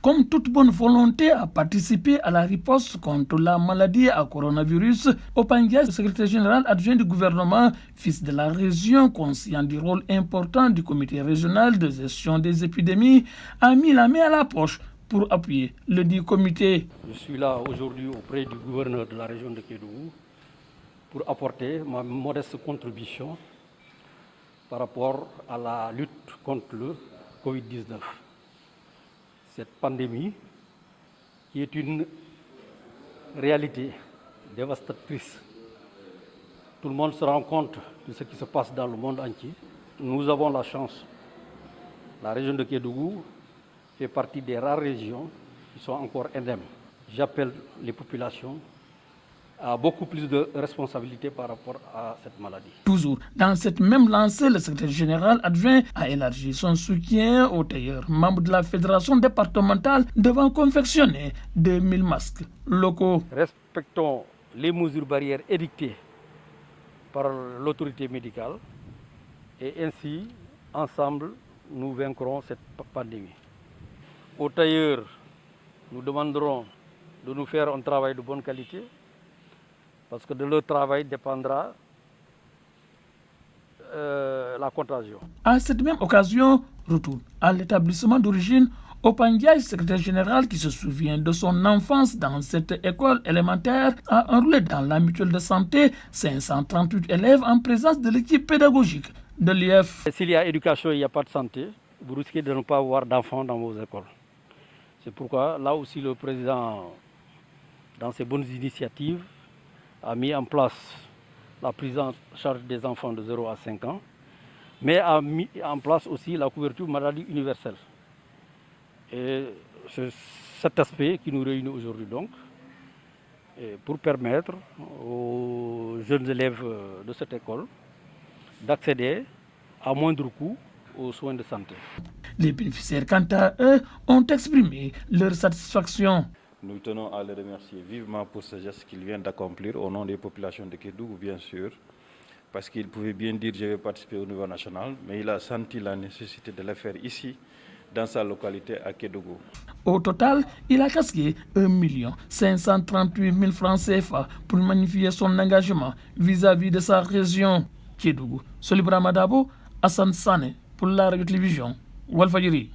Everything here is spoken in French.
comme toute bonne volonté, a participé à la riposte contre la maladie à coronavirus. Opanguiaï, secrétaire général adjoint du gouvernement, fils de la région, conscient du rôle important du comité régional de gestion des épidémies, a mis la main à la poche pour appuyer le dit comité. Je suis là aujourd'hui auprès du gouverneur de la région de Kédougou pour apporter ma modeste contribution par rapport à la lutte contre le Covid-19. Cette pandémie qui est une réalité dévastatrice. Tout le monde se rend compte de ce qui se passe dans le monde entier. Nous avons la chance. La région de Kédougou fait partie des rares régions qui sont encore indemnes. J'appelle les populations à beaucoup plus de responsabilités par rapport à cette maladie. Toujours dans cette même lancée, le secrétaire général adjoint a élargi son soutien aux tailleurs membres de la fédération départementale devant confectionner 2000 masques locaux. Respectons les mesures barrières édictées par l'autorité médicale et ainsi, ensemble, nous vaincrons cette pandémie. Aux tailleurs, nous demanderons de nous faire un travail de bonne qualité parce que de leur travail dépendra la contagion. À cette même occasion, retour à l'établissement d'origine. Opanguiaï, secrétaire général qui se souvient de son enfance dans cette école élémentaire, a enrôlé dans la mutuelle de santé 538 élèves en présence de l'équipe pédagogique de l'IF. S'il y a éducation et il n'y a pas de santé, vous risquez de ne pas avoir d'enfants dans vos écoles. C'est pourquoi là aussi le président, dans ses bonnes initiatives, a mis en place la prise en charge des enfants de 0 à 5 ans, mais a mis en place aussi la couverture maladie universelle. Et c'est cet aspect qui nous réunit aujourd'hui donc, pour permettre aux jeunes élèves de cette école d'accéder à moindre coût aux soins de santé. Les bénéficiaires, quant à eux, ont exprimé leur satisfaction. Nous tenons à les remercier vivement pour ce geste qu'ils viennent d'accomplir au nom des populations de Kédougou, bien sûr, parce qu'il pouvait bien dire je vais participer au niveau national, mais il a senti la nécessité de le faire ici, dans sa localité à Kédougou. Au total, il a casqué 1 538 000 francs CFA pour magnifier son engagement vis-à-vis de sa région. Kédougou. Solibra Madabo, Hassan Sane pour la radio-télévision Walfadjri.